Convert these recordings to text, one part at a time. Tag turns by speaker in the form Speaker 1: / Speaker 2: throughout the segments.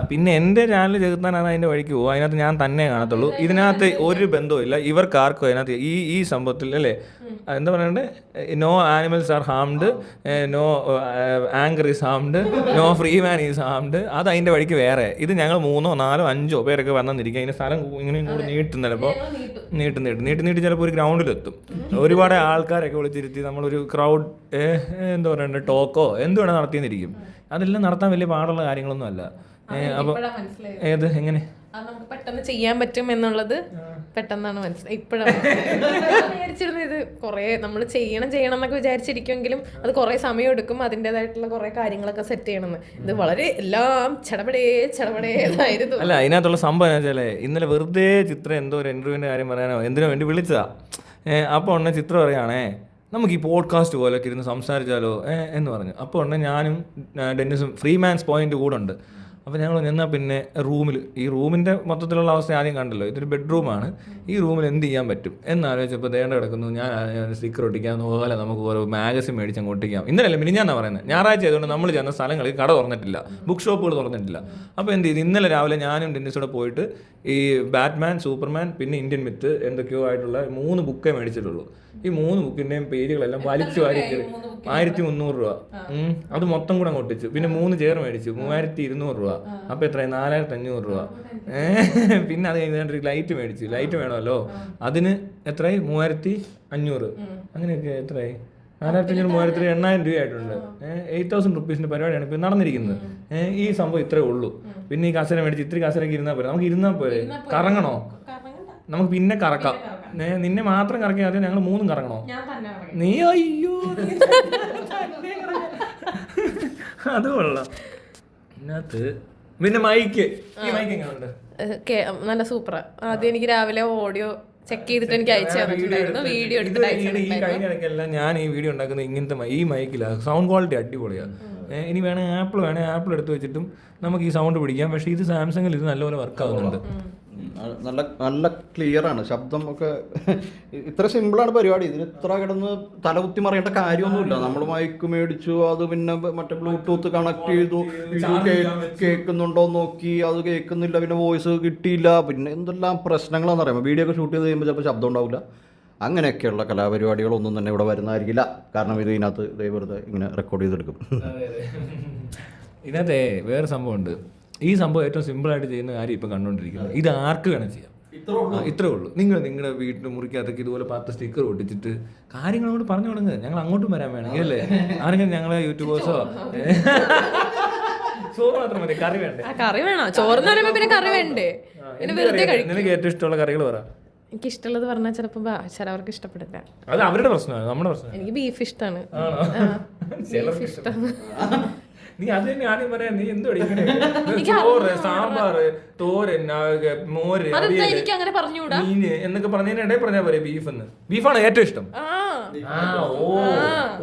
Speaker 1: പിന്നെ എൻ്റെ ചാനൽ ചെകുത്താനാണ് അതിൻ്റെ വഴിക്ക് പോകും. അതിനകത്ത് ഞാൻ തന്നെ കാണത്തുള്ളൂ. ഇതിനകത്ത് ഒരു ബന്ധവുമില്ല ഇവർക്ക് ആർക്കും. അതിനകത്ത് ഈ സംഭവത്തിൽ അല്ലേ എന്താ പറയണ്ടേ, no animals are harmed, no anchor is harmed, no free man is harmed. അത് അതിൻ്റെ വഴിക്ക് വേറെ. ഇത് ഞങ്ങൾ 3, 4, 5 പേരൊക്കെ വന്നിരിക്കുക. അതിൻ്റെ സ്ഥലം ഇങ്ങനെ കൂടെ നീട്ടും, ചിലപ്പോൾ നീട്ടി ചിലപ്പോൾ ഒരു ഗ്രൗണ്ടിലെത്തും. ഒരുപാട് ആൾക്കാരൊക്കെ വിളിച്ചിരുത്തി നമ്മളൊരു ക്രൗഡ് എന്താ പറയണ്ടേ ടോക്കോ എന്ത് വേണേൽ നടത്തിയെന്നിരിക്കും. അതെല്ലാം നടത്താൻ വലിയ പാടുള്ള കാര്യങ്ങളൊന്നും അല്ല. അപ്പോൾ ഏത് എങ്ങനെ
Speaker 2: നമുക്ക് പെട്ടെന്ന് ചെയ്യാൻ പറ്റും എന്നുള്ളത് പെട്ടെന്നാണ് മനസ്സിലായി. ഇപ്പോഴാണ് വിചാരിച്ചിരുന്നത് ഇത് കുറെ നമ്മൾ ചെയ്യണം എന്നൊക്കെ വിചാരിച്ചിരിക്കുമെങ്കിലും അത് കുറെ സമയം എടുക്കും. അതിൻ്റെതായിട്ടുള്ള കുറെ കാര്യങ്ങളൊക്കെ സെറ്റ് ചെയ്യണമെന്ന്. ഇത് വളരെ എല്ലാം ചടപടേതായിരുന്നു.
Speaker 1: അല്ല, അതിനകത്തുള്ള സംഭവം എന്ന് വെച്ചാൽ ഇന്നലെ വെറുതെ ചിത്രം എന്തോ ഒരു ഇന്റർവ്യൂവിൻ്റെ കാര്യം പറയാനോ എന്തിനു വേണ്ടി വിളിച്ചതാ. അപ്പോൾ ഉടനെ ചിത്രം പറയുകയാണേ നമുക്ക് ഈ പോഡ്കാസ്റ്റ് പോലൊക്കെ ഇരുന്ന് സംസാരിച്ചാലോ എന്ന് പറഞ്ഞു. അപ്പോൾ ഉടനെ ഞാനും ഡെന്നിസും ഫ്രീ മാൻസ് പോയിന്റ് കൂടെ ഉണ്ട്. അപ്പോൾ ഞങ്ങൾ എന്നാൽ പിന്നെ റൂമിൽ, ഈ റൂമിൻ്റെ മൊത്തത്തിലുള്ള അവസ്ഥ ആദ്യം കണ്ടല്ലോ, ഇതൊരു ബെഡ്റൂമാണ്, ഈ റൂമിൽ എന്ത് ചെയ്യാൻ പറ്റും എന്നാലോചിച്ചപ്പോൾ ദേണ്ട കിടക്കുന്നു. ഞാൻ സ്റ്റിക്കർ ഒട്ടിക്കാം, പോലെ നമുക്ക് ഓരോ മാഗസിൻ മേടിച്ചങ്ങ് ഒട്ടിക്കാം. ഇന്നലെ മിനിഞ്ഞാന്നാണ് പറയുന്നത്, ഞായറാഴ്ച ആയതുകൊണ്ട് നമ്മൾ ചെന്ന സ്ഥലങ്ങളിൽ കട തുറന്നിട്ടില്ല, ബുക്ക് ഷോപ്പുകൾ തുറന്നിട്ടില്ല. അപ്പോൾ എന്ത് ചെയ്തു, ഇന്നലെ രാവിലെ ഞാനും ഡെന്നിസൂടെ പോയിട്ട് ഈ ബാറ്റ്മാൻ, സൂപ്പർമാൻ, പിന്നെ ഇന്ത്യൻ മിത്ത് എന്തൊക്കെയോ ആയിട്ടുള്ള 3 ബുക്കേ മേടിച്ചിട്ടുള്ളൂ. ഈ 3 ബുക്കിൻ്റെയും പേജുകളെല്ലാം വലിച്ചു വാരി 1300 രൂപ. അത് മൊത്തം കൂടെ അങ്ങ് ഒട്ടിച്ചു. പിന്നെ 3 ചെയർ മേടിച്ചു 3200 രൂപ. അപ്പോൾ എത്രയായി 4500 രൂപ. പിന്നെ അത് കഴിഞ്ഞിട്ട് ലൈറ്റ് മേടിച്ചു, ലൈറ്റ് വേണമല്ലോ, അതിന് എത്രയായി 3500. അങ്ങനെയൊക്കെ എത്രയായി 4500, 3000, 8000 രൂപയായിട്ടുണ്ട്. 8000 റുപ്പീസിൻ്റെ പരിപാടിയാണ് ഇപ്പോൾ നടന്നിരിക്കുന്നത്. ഈ സംഭവം ഇത്രേ ഉള്ളൂ. പിന്നെ ഈ കസര മേടിച്ച് ഇത്തിരി കസരക്ക് ഇരുന്നാൽ പോരെ, നമുക്ക് ഇരുന്നാൽ പോരെ, കറങ്ങണോ നമുക്ക് പിന്നെ കറക്കാം. നിന്നെ മാത്രം കറക്കിയാൽ ആദ്യം ഞങ്ങൾ 3 കറങ്ങണോ? നീ അയ്യോ അത് കൊള്ളാം. ഇതിനകത്ത് പിന്നെ മൈക്ക്, ഈ മൈക്ക് എങ്ങനെയുണ്ട്?
Speaker 2: നല്ല സൂപ്പറാ. ആദ്യം എനിക്ക് രാവിലെ ഓഡിയോ ചെക്ക് ചെയ്തിട്ട് എനിക്ക് അയച്ചു തന്നിട്ടുണ്ടായിരുന്നു, വീഡിയോ എടുത്തിട്ട്.
Speaker 1: ഈ കഴിഞ്ഞ ഇടയ്ക്കെല്ലാം ഞാൻ ഈ വീഡിയോ ഉണ്ടാക്കുന്നത് ഇങ്ങനത്തെ ഈ മൈക്കിലാണ്. സൗണ്ട് ക്വാളിറ്റി അടിപൊളിയാണ്. ഇനി വേണേൽ ആപ്പിൾ എടുത്ത് വെച്ചിട്ടും നമുക്ക് ഈ സൗണ്ട് പിടിക്കാം. പക്ഷേ ഇത് സാംസങ്ങിൽ ഇത് നല്ലപോലെ വർക്ക് ആവുന്നുണ്ട്.
Speaker 3: നല്ല ക്ലിയർ ആണ് ശബ്ദം ഒക്കെ. ഇത്ര സിമ്പിളാണ് പരിപാടി. ഇതിന് ഇത്ര കിടന്ന് തലകുത്തി മറിയേണ്ട കാര്യമൊന്നുമില്ല. നമ്മൾ മൈക്ക് മേടിച്ചു, അത് പിന്നെ മറ്റേ ബ്ലൂടൂത്ത് കണക്ട് ചെയ്തു, കേൾക്കുന്നുണ്ടോ നോക്കി, അത് കേൾക്കുന്നില്ല, പിന്നെ വോയിസ് കിട്ടിയില്ല, പിന്നെ എന്തെല്ലാം പ്രശ്നങ്ങളാണെന്ന് അറിയാം. വീഡിയോ ഒക്കെ ഷൂട്ട് ചെയ്ത് കഴിയുമ്പോൾ ചിലപ്പോൾ ശബ്ദം ഉണ്ടാവില്ല. അങ്ങനെയൊക്കെയുള്ള കലാപരിപാടികളൊന്നും തന്നെ ഇവിടെ വരുന്നതായിരിക്കില്ല. കാരണം ഇത് ഇതിനകത്ത് വെറുതെ ഇങ്ങനെ റെക്കോർഡ് ചെയ്തെടുക്കും.
Speaker 1: ഇതിനകത്തെ വേറെ സംഭവമുണ്ട്. ഈ സംഭവം ഏറ്റവും സിമ്പിളായിട്ട് ചെയ്യുന്ന കാര്യം ഇപ്പം കണ്ടുകൊണ്ടിരിക്കുന്നത്. ഇത് ആർക്ക് വേണം ചെയ്യാം, ഇത്രേ ഉള്ളൂ. നിങ്ങളുടെ വീട്ടിൽ മുറിക്കകത്തൊക്കെ ഇതുപോലെ 10 സ്റ്റിക്കർ ഒട്ടിച്ചിട്ട് കാര്യങ്ങളോട് പറഞ്ഞു തുടങ്ങുക. ഞങ്ങൾ അങ്ങോട്ടും വരാൻ വേണമെങ്കിൽ അല്ലേ, ആരെങ്കിലും ഞങ്ങളെ യൂട്യൂബേഴ്സോ ചോറ് മാത്രം മതി, കറി വേണ്ടേ?
Speaker 2: കറി വേണോ? ചോറെന്ന് പറയുമ്പോൾ പിന്നെ കറി വേണ്ടേ?
Speaker 1: നിനക്ക് ഏറ്റവും ഇഷ്ടമുള്ള കറികൾ പറ.
Speaker 2: എനിക്ക് ഇഷ്ടമുള്ളത് പറഞ്ഞാൽ ചിലപ്പോൾ ചിലവർക്ക് ഇഷ്ടപ്പെടില്ല.
Speaker 1: അത് അവരുടെ പ്രശ്നമാണ്, നമ്മുടെ പ്രശ്നം.
Speaker 2: എനിക്ക് ബീഫ് ഇഷ്ടമാണ്.
Speaker 1: നീ അത് തന്നെ ആദ്യം പറയാ. നീ എന്തോ ചോറ്, സാമ്പാറ്, തോരൻ, മോര്,
Speaker 2: എനിക്ക് അങ്ങനെ പറഞ്ഞുകൂടാ
Speaker 1: മീന് എന്നൊക്കെ പറഞ്ഞതിനിടയിൽ പറഞ്ഞാൽ പോരെ ബീഫ് എന്ന്. ബീഫാണ് ഏറ്റവും ഇഷ്ടം.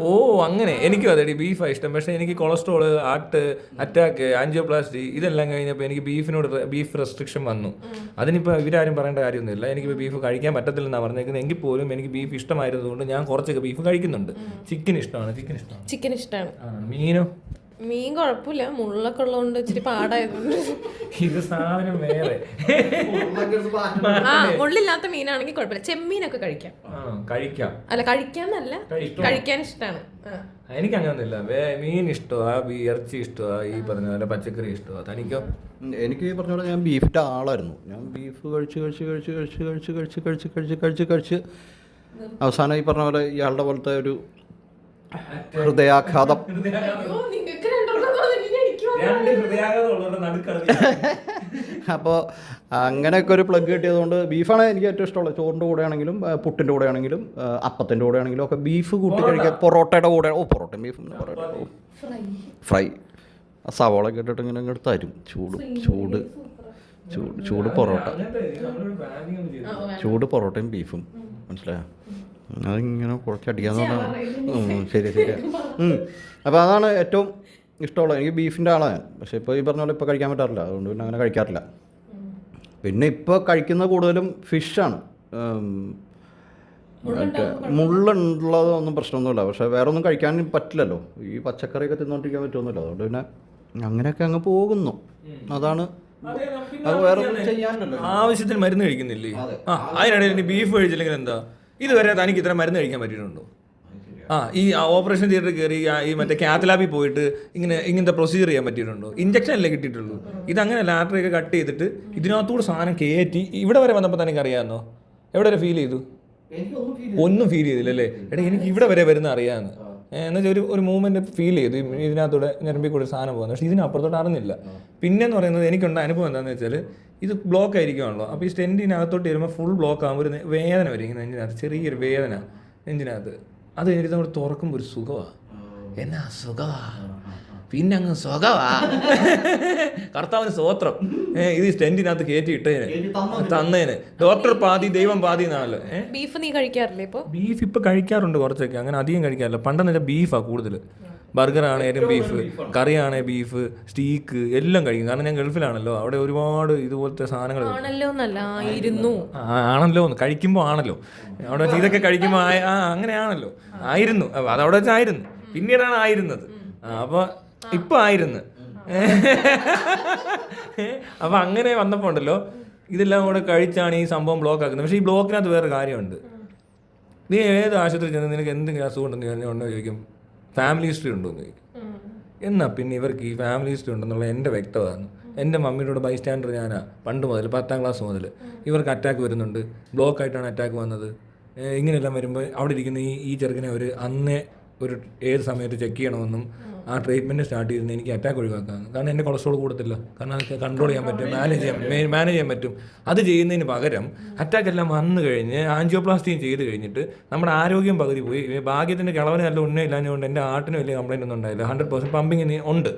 Speaker 1: ഓ അങ്ങനെ. എനിക്കും അതെ ബീഫാണ് ഇഷ്ടം. പക്ഷെ എനിക്ക് കൊളസ്ട്രോള്, അറ്റാക്ക്, ആൻജിയോപ്ലാസ്റ്റി ഇതെല്ലാം കഴിഞ്ഞപ്പോൾ എനിക്ക് ബീഫ് റെസ്ട്രിക്ഷൻ വന്നു. അതിനിപ്പോൾ ഇവരാരും പറയേണ്ട കാര്യമൊന്നുമില്ല. എനിക്കിപ്പോൾ ബീഫ് കഴിക്കാൻ പറ്റത്തില്ലെന്നാണ് പറഞ്ഞേക്കുന്നത്. എങ്കിൽ പോലും എനിക്ക് ബീഫ് ഇഷ്ടമായിരുന്നതുകൊണ്ട് ഞാൻ കുറച്ചൊക്കെ ബീഫ് കഴിക്കുന്നുണ്ട്. ചിക്കൻ ഇഷ്ടമാണ്. മീനോ?
Speaker 2: മീൻ കുഴപ്പമില്ല, മുള്ളൊക്കെ ഉള്ളതുകൊണ്ട് ഇച്ചിരി പാടായതുകൊണ്ട്.
Speaker 1: ഇത് സാധനം വേറെ.
Speaker 2: മുള്ളില്ലാത്ത മീനാണെങ്കിൽ കുഴപ്പമില്ല. ചെമ്മീനൊക്കെ കഴിക്കാം. അല്ല കഴിക്കാന്നല്ല, കഴിക്കാൻ ഇഷ്ടമാണ്.
Speaker 1: എനിക്ക് അങ്ങനൊന്നുമില്ല. മീൻ ഇഷ്ടമാ, ഇറച്ചി ഇഷ്ടമാ, ഈ പറഞ്ഞ പോലെ പച്ചക്കറി ഇഷ്ടമാ. തനിക്കോ?
Speaker 3: എനിക്ക് ഈ പറഞ്ഞ പോലെ ഞാൻ ബീഫിൻ്റെ ആളായിരുന്നു. ഞാൻ ബീഫ് കഴിച്ച് അവസാനം ഈ പറഞ്ഞ പോലെ ഇയാളുടെ പോലത്തെ ഒരു ഹൃദയാഘാതം. അപ്പോൾ അങ്ങനെയൊക്കെ ഒരു പ്ലഗ് കിട്ടിയതുകൊണ്ട് ബീഫാണ് എനിക്ക് ഏറ്റവും ഇഷ്ടമുള്ളത്. ചോറിൻ്റെ കൂടെ ആണെങ്കിലും പുട്ടിൻ്റെ കൂടെ ആണെങ്കിലും അപ്പത്തിൻ്റെ കൂടെ ആണെങ്കിലും ഒക്കെ ബീഫ് കൂട്ടി കഴിക്കുക. പൊറോട്ടയുടെ കൂടെ പൊറോട്ടയും ബീഫും ഫ്രൈ സവാളൊക്കെ ഇട്ടിട്ട് ഇങ്ങനെ ഇങ്ങോട്ട് തരും. ചൂട് പൊറോട്ടയും ബീഫും. മനസ്സിലായോ? അതിങ്ങനെ കുറച്ചടിക്കാന്ന് പറഞ്ഞാൽ ശരി. അപ്പോൾ അതാണ് ഏറ്റവും ഇഷ്ടമുള്ളത്. എനിക്ക് ബീഫിൻ്റെ ആളാണ്. പക്ഷേ ഇപ്പോൾ ഈ പറഞ്ഞ പോലെ ഇപ്പോൾ കഴിക്കാൻ പറ്റാറില്ല. അതുകൊണ്ട് പിന്നെ അങ്ങനെ കഴിക്കാറില്ല. പിന്നെ ഇപ്പോൾ കഴിക്കുന്ന കൂടുതലും ഫിഷാണ്. മുള്ളുള്ളതൊന്നും പ്രശ്നമൊന്നുമില്ല. പക്ഷേ വേറെ ഒന്നും കഴിക്കാൻ പറ്റില്ലല്ലോ. ഈ പച്ചക്കറിയൊക്കെ തിന്നോണ്ടിരിക്കാൻ പറ്റുമൊന്നുമില്ല. അതുകൊണ്ട് പിന്നെ അങ്ങനെയൊക്കെ അങ്ങ് പോകുന്നു. അതാണ്. അത് വേറെ ഒന്നും ചെയ്യാനില്ലല്ലോ.
Speaker 1: ആവശ്യത്തിന് മരുന്ന് കഴിക്കുന്നില്ലേ? അതിനിടയിൽ ഇനി ബീഫ് കഴിച്ചില്ലെങ്കിൽ എന്താ? ഇതുവരെ തനിക്ക് ഇത്ര മരുന്ന് കഴിക്കാൻ പറ്റിയിട്ടുണ്ടോ? ഈ ഓപ്പറേഷൻ തിയേറ്ററിൽ കയറി ഈ മറ്റേ കാത്തലാബിൽ പോയിട്ട് ഇങ്ങനത്തെ പ്രൊസീജിയർ ചെയ്യാൻ പറ്റിയിട്ടുണ്ടോ? ഇഞ്ചക്ഷൻ അല്ലേ കിട്ടിയിട്ടുള്ളൂ. ഇതങ്ങനെ ലാറ്ററിയൊക്കെ കട്ട് ചെയ്തിട്ട് ഇതിനകത്തൂടെ സാധനം കയറ്റി ഇവിടെ വരെ വന്നപ്പോൾ തനിക്ക് അറിയാമെന്നോ? എവിടെ വരെ ഫീൽ ചെയ്തു? ഒന്നും ഫീൽ ചെയ്തില്ലല്ലേ? എടാ എനിക്ക് ഇവിടെ വരെ വരുന്ന അറിയാമെന്ന്. എന്നുവെച്ചാൽ ഒരു മൂവ്മെന്റ് ഫീൽ ചെയ്തു, ഇതിനകത്തൂടെ ഞരമ്പിൽ കൂടെ സാധനം പോകുന്നത്. പക്ഷേ ഇതിനപ്പുറത്തോട്ട് അറിഞ്ഞില്ല. പിന്നെന്ന് പറയുന്നത് എനിക്കുണ്ട അനുഭവം എന്താണെന്ന് വെച്ചാൽ ഇത് ബ്ലോക്ക് ആയിരിക്കുമല്ലോ. അപ്പോൾ ഈ സ്റ്റെൻറ്റിനകത്തോട്ട് വരുമ്പോൾ ഫുൾ ബ്ലോക്ക് ആകുമ്പോൾ ഒരു വേദന വരും. ഇങ്ങനെ നെഞ്ചിനകത്ത് ചെറിയൊരു വേദന നെഞ്ചിനകത്ത്. അത് കഴിഞ്ഞിട്ട് നമ്മൾ തുറക്കുമ്പോൾ ഒരു സുഖമാണ്. എന്നാ സുഖമാ, പിന്നെ അങ്ങ് സുഖമാ. കർത്താവിന് സ്തോത്രം. ഇത് സ്റ്റെൻറ്റിനകത്ത് കയറ്റി തന്നേന്. ഡോക്ടർ പാതി ദൈവം പാതി എന്നാണല്ലോ.
Speaker 2: ബീഫ് നീ കഴിക്കാറില്ലേ ഇപ്പോൾ?
Speaker 1: ബീഫ് ഇപ്പം കഴിക്കാറുണ്ട് കുറച്ചൊക്കെ, അങ്ങനെ അധികം കഴിക്കാറില്ല. പണ്ടെന്ന് വെച്ചാൽ ബീഫാണ് കൂടുതൽ. ബർഗറാണേലും ബീഫ്, കറിയാണേ ബീഫ്, സ്റ്റീക്ക് എല്ലാം കഴിക്കും. കാരണം ഞാൻ ഗൾഫിലാണല്ലോ, അവിടെ ഒരുപാട് ഇതുപോലത്തെ സാധനങ്ങൾ ആണല്ലോ കഴിക്കുമ്പോൾ ആണല്ലോ അവിടെ വെച്ച് ഇതൊക്കെ കഴിക്കുമ്പോൾ അങ്ങനെയാണല്ലോ ആയിരുന്നു. അതവിടെ വെച്ചായിരുന്നു, പിന്നീടാണ് ആയിരുന്നത്. അപ്പോൾ ഇപ്പം ആയിരുന്നു. അപ്പം അങ്ങനെ വന്നപ്പോൾ ഉണ്ടല്ലോ ഇതെല്ലാം കൂടെ കഴിച്ചാണ് ഈ സംഭവം ബ്ലോക്ക് ആക്കുന്നത്. പക്ഷേ ഈ ബ്ലോക്കിനകത്ത് വേറെ കാര്യമുണ്ട്. നീ ഏത് ആശുപത്രി ചെന്ന് നിനക്ക് എന്തെങ്കിലും അസുഖം ഉണ്ടെന്ന് ചോദിക്കും, ഫാമിലി ഹിസ്റ്ററി ഉണ്ടോ എന്ന് ചോദിക്കും. എന്നാൽ പിന്നെ ഇവർക്ക് ഈ ഫാമിലി ഹിസ്റ്ററി ഉണ്ടെന്നുള്ള എൻ്റെ വ്യക്തമാണ്. എൻ്റെ മമ്മിയുടെ ബൈസ്റ്റാൻഡർ ഞാനാ പണ്ട് മുതൽ, 10ാം ക്ലാസ് മുതൽ. ഇവർക്ക് അറ്റാക്ക് വരുന്നുണ്ട്, ബ്ലോക്കായിട്ടാണ് അറ്റാക്ക് വന്നത്. ഇങ്ങനെയെല്ലാം വരുമ്പോൾ അവിടെ ഇരിക്കുന്ന ഈ ചെറുക്കനെ അന്നേ ഏത് സമയത്ത് ചെക്ക് ചെയ്യണമെന്നും ആ ട്രീറ്റ്മെൻറ്റ് സ്റ്റാർട്ട് ചെയ്തിരുന്നത് എനിക്ക് അറ്റാക്ക് ഒഴിവാക്കാം. കാരണം എൻ്റെ കൊളസ്ട്രോൾ കൂടത്തില്ല, കാരണം അതൊക്കെ കൺട്രോൾ ചെയ്യാൻ പറ്റും, മാനേജ് ചെയ്യാൻ പറ്റും. അത് ചെയ്യുന്നതിന് പകരം അറ്റാക്ക് എല്ലാം വന്നു കഴിഞ്ഞ് ആൻജിയോപ്ലാസ്റ്റിയും ചെയ്ത് കഴിഞ്ഞിട്ട് നമ്മുടെ ആരോഗ്യം പകുതി പോയി. ഭാഗ്യത്തിൻ്റെ കിളവന് നല്ല ഉണ്ണ ഇല്ലാഞ്ഞുകൊണ്ട് എൻ്റെ ആർട്ടിന് വലിയ കംപ്ലയിൻ്റ് ഒന്നും ഉണ്ടായില്ല. 100% പമ്പിങ് ഉണ്ട്,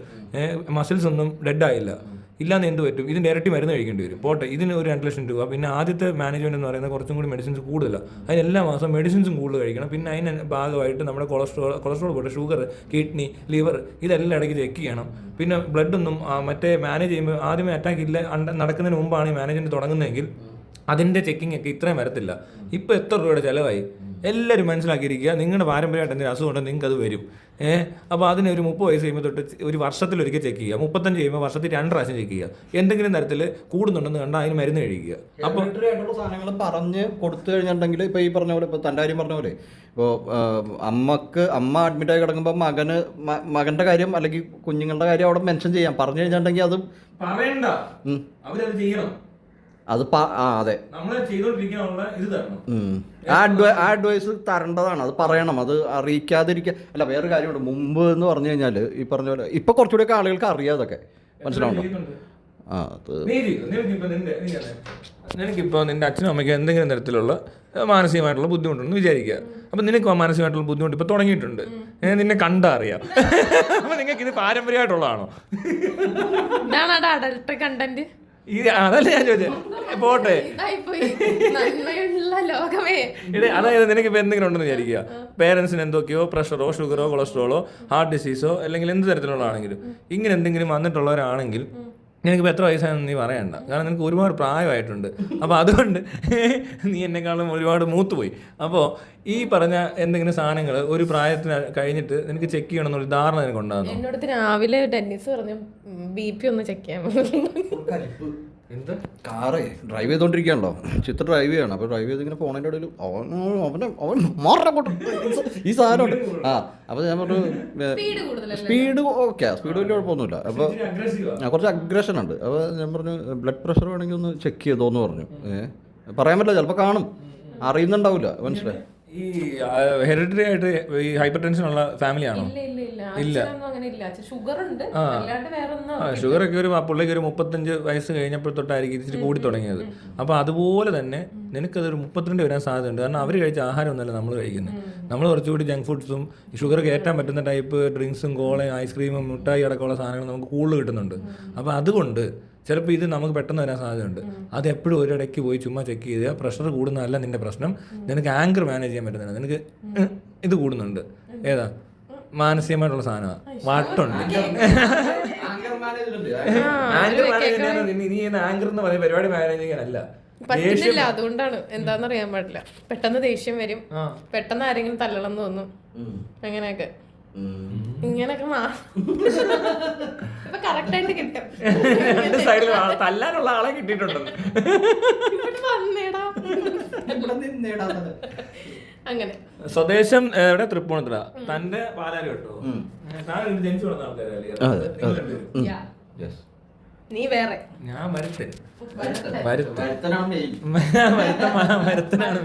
Speaker 1: മസിൽസ് ഒന്നും ഡെഡായില്ല. ഇല്ലാന്ന് എന്ത് പറ്റും? ഇതിൻ്റെ ഇരട്ടി മരുന്ന് കഴിക്കേണ്ടി വരും. പോട്ടെ, ഇതിന് ഒരു 2 ലക്ഷം രൂപ. പിന്നെ ആദ്യത്തെ മാനേജ്മെൻറ്റ് എന്ന് പറയുന്നത് കുറച്ചും കൂടി മെഡിസിൻസ് കൂടുതലാണ്. അതിന് എല്ലാ മാസം മെഡിസിൻസും കൂടുതൽ കഴിക്കണം. പിന്നെ അതിന് ഭാഗമായിട്ട് നമ്മുടെ കൊളസ്ട്രോൾ പോട്ടെ, ഷുഗർ, കിഡ്നി, ലിവർ ഇതെല്ലാം ഇടയ്ക്ക് ചെക്ക് ചെയ്യണം. പിന്നെ ബ്ലഡൊന്നും മറ്റേ മാനേജ് ചെയ്യുമ്പോൾ ആദ്യമേ അറ്റാക്ക് ഇല്ല നടക്കുന്നതിന് മുമ്പാണ് ഈ മാനേജ്മെൻറ്റ് തുടങ്ങുന്നതെങ്കിൽ അതിൻ്റെ ചെക്കിംഗ് ഒക്കെ ഇത്രയും വരത്തില്ല. ഇപ്പോൾ എത്ര രൂപയുടെ ചിലവായി? എല്ലാവരും മനസ്സിലാക്കിയിരിക്കുക. നിങ്ങളുടെ പാരമ്പര്യമായിട്ട് എന്തെങ്കിലും അസുഖം ഉണ്ടെങ്കിൽ നിങ്ങൾക്ക് അത് വരും. അപ്പോൾ അതിന് ഒരു 30 വയസ്സ് കഴിയുമ്പോൾ തൊട്ട് ഒരു വർഷത്തിലൊരിക്കൽ ചെക്ക് ചെയ്യുക. 35 കഴിയുമ്പോൾ വർഷത്തിൽ 2 പ്രാവശ്യം ചെക്ക് ചെയ്യുക. എന്തെങ്കിലും തരത്തിൽ കൂടുന്നുണ്ടെന്ന് കണ്ടാൽ അതിന് മരുന്ന് കഴിക്കുക. അപ്പോൾ
Speaker 3: സാധനങ്ങൾ പറഞ്ഞ് കൊടുത്തു കഴിഞ്ഞിട്ടുണ്ടെങ്കിൽ ഇപ്പോൾ ഈ പറഞ്ഞ പോലെ, ഇപ്പോൾ തൻ്റെ കാര്യം പറഞ്ഞ പോലെ, ഇപ്പോൾ അമ്മ അഡ്മിറ്റായി കിടക്കുമ്പോൾ മകൻ്റെ കാര്യം അല്ലെങ്കിൽ കുഞ്ഞുങ്ങളുടെ കാര്യം അവിടെ മെൻഷൻ ചെയ്യാം. പറഞ്ഞു കഴിഞ്ഞിട്ടുണ്ടെങ്കിൽ അത്
Speaker 1: പറയണ്ട, അവരത് ചെയ്യണം.
Speaker 3: അത് അതെ, അഡ്വൈസ് തരേണ്ടതാണ്. അത് പറയണം, അത് അറിയിക്കാതിരിക്കുക അല്ല. വേറൊരു കാര്യമുണ്ട്. മുമ്പ് എന്ന് പറഞ്ഞു കഴിഞ്ഞാൽ ഈ പറഞ്ഞ പോലെ ഇപ്പൊ കുറച്ചുകൂടെയൊക്കെ ആളുകൾക്ക് അറിയാതൊക്കെ മനസ്സിലാവുണ്ടോ?
Speaker 1: നിനക്കിപ്പോൾ നിന്റെ അച്ഛനും അമ്മയ്ക്കും എന്തെങ്കിലും തരത്തിലുള്ള മാനസികമായിട്ടുള്ള ബുദ്ധിമുട്ടുണ്ടെന്ന് വിചാരിക്കുക. അപ്പം നിനക്ക് മാനസികമായിട്ടുള്ള ബുദ്ധിമുട്ട് ഇപ്പോൾ തുടങ്ങിയിട്ടുണ്ട്, നിന്നെ കണ്ടാ അറിയാം. അപ്പം നിങ്ങൾക്ക് ഇത് പാരമ്പര്യമായിട്ടുള്ളതാണോ?
Speaker 2: കണ്ടന്റ്
Speaker 1: അതല്ല ഞാൻ ചോദിച്ചത്. പോട്ടെ, അതായത് നിനക്കിപ്പോൾ എന്തെങ്കിലും ഉണ്ടെന്ന് വിചാരിക്കുക. പേരൻസിന് എന്തൊക്കെയോ പ്രഷറോ ഷുഗറോ കൊളസ്ട്രോളോ ഹാർട്ട് ഡിസീസോ അല്ലെങ്കിൽ എന്ത് തരത്തിലുള്ളതാണെങ്കിലും ഇങ്ങനെ എന്തെങ്കിലും വന്നിട്ടുള്ളവരാണെങ്കിൽ നിനക്കിപ്പോൾ എത്ര വയസ്സാണെന്ന് നീ പറയണ്ട. കാരണം നിനക്ക് ഒരുപാട് പ്രായമായിട്ടുണ്ട്. അപ്പോൾ അതുകൊണ്ട് നീ എന്നെക്കാളും ഒരുപാട് മൂത്തുപോയി. അപ്പോൾ ഈ പറഞ്ഞ എന്തെങ്കിലും സാധനങ്ങൾ ഒരു പ്രായത്തിന് കഴിഞ്ഞിട്ട് നിനക്ക് ചെക്ക് ചെയ്യണം എന്നൊരു ധാരണ നിനക്ക് ഉണ്ടാകുന്നു.
Speaker 2: എന്നോട് രാവിലെ ഡെന്നിസ് പറഞ്ഞു BP ഒന്ന് ചെക്ക് ചെയ്യാൻ.
Speaker 1: എന്താ
Speaker 3: കാറേ ഡ്രൈവ് ചെയ്തോണ്ടിരിക്കുകയാണല്ലോ, ചിത്ര ഡ്രൈവ് ചെയ്യണം. അപ്പോൾ ഡ്രൈവ് ചെയ്ത് ഇങ്ങനെ പോണതിൻ്റെ ഇടയിൽ അവൻ മാറങ്ങോട്ട് ഈ സാധനമുണ്ട്. അപ്പോൾ ഞാൻ പറഞ്ഞു സ്പീഡ് ഓക്കെ, സ്പീഡ് വലിയ കുഴപ്പമൊന്നുമില്ല. അപ്പോൾ കുറച്ച് അഗ്രഷൻ ഉണ്ട്. അപ്പോൾ ഞാൻ പറഞ്ഞു ബ്ലഡ് പ്രഷർ വേണമെങ്കിൽ ഒന്ന് ചെക്ക് ചെയ്തോന്ന് പറഞ്ഞു. പറയാൻ പറ്റില്ല, ചിലപ്പോൾ കാണും, അറിയുന്നുണ്ടാവില്ല. മനസ്സിലായി?
Speaker 1: ഈ ഹെറിഡിറ്ററി ആയിട്ട് ഈ ഹൈപ്പർ ടെൻഷൻ ഉള്ള ഫാമിലി ആണോ? ഇല്ല, ഷുഗർ ഒക്കെ ഒരു പുള്ളിക്ക് ഒരു 35 വയസ്സ് കഴിഞ്ഞപ്പോൾ തൊട്ടായിരിക്കും ഇച്ചിരി കൂടി തുടങ്ങിയത്. അപ്പോൾ അതുപോലെ തന്നെ നിനക്കതൊരു 32 വരാൻ സാധ്യതയുണ്ട്. കാരണം അവർ കഴിച്ച ആഹാരം ഒന്നുമല്ല നമ്മൾ കഴിക്കുന്നത്. നമ്മൾ കുറച്ചുകൂടി ജങ്ക് ഫുഡ്സും ഷുഗർ കയറ്റാൻ പറ്റുന്ന ടൈപ്പ് ഡ്രിങ്ക്സും കോളയും ഐസ്ക്രീമും മിഠായി അടക്കമുള്ള സാധനങ്ങൾ നമുക്ക് കൂടുതൽ കിട്ടുന്നുണ്ട്. അപ്പോൾ അതുകൊണ്ട് ചിലപ്പോൾ ഇത് നമുക്ക് പെട്ടെന്ന് വരാൻ സാധ്യതയുണ്ട്. അത് എപ്പോഴും ഒരിടയ്ക്ക് പോയി ചുമ്മാ ചെക്ക് ചെയ്യുക. പ്രഷർ കൂടുന്നതല്ല നിൻ്റെ പ്രശ്നം, നിനക്ക് ആങ്കർ മാനേജ് ചെയ്യാൻ പറ്റുന്നില്ല. നിനക്ക് ഇത് കൂടുന്നുണ്ട്. ഏതാ മാനസികമായിട്ടുള്ള സാധനമാണ്, വാട്ടുണ്ട്. ആങ്കർ മാനേജ് നീ ആങ്കർ എന്ന് പറയുന്ന പരിപാടി മാനേജ് ചെയ്യാനല്ല
Speaker 2: പറ്റുന്നില്ല. അതുകൊണ്ടാണ് എന്താന്ന് അറിയാൻ പാടില്ല. പെട്ടെന്ന് ദേഷ്യം വരും, പെട്ടെന്ന് ആരെങ്കിലും തല്ലണം തോന്നും, അങ്ങനെയൊക്കെ. ഇങ്ങനൊക്കെ ഇപ്പൊ കറക്റ്റ് ആയിട്ട് കിട്ടും.
Speaker 1: എന്റെ സൈഡിൽ തല്ലാനുള്ള ആളെ കിട്ടിയിട്ടുണ്ടോ?
Speaker 2: ഇവിടെ വന്നേടാ. അങ്ങനെ
Speaker 1: സ്വദേശം എവിടെ? തൃപ്പൂണിത്തുറ. തന്റെ പാലാരി കേട്ടോ. ജനിച്ചു വളർന്ന ആൾക്കാരല്ലേ?
Speaker 2: നീ വേറെ.
Speaker 1: ഞാൻ വരുത്തൻ.
Speaker 3: വരുത്തനാണ് മെയിൻ.
Speaker 1: വരുത്തനാണ്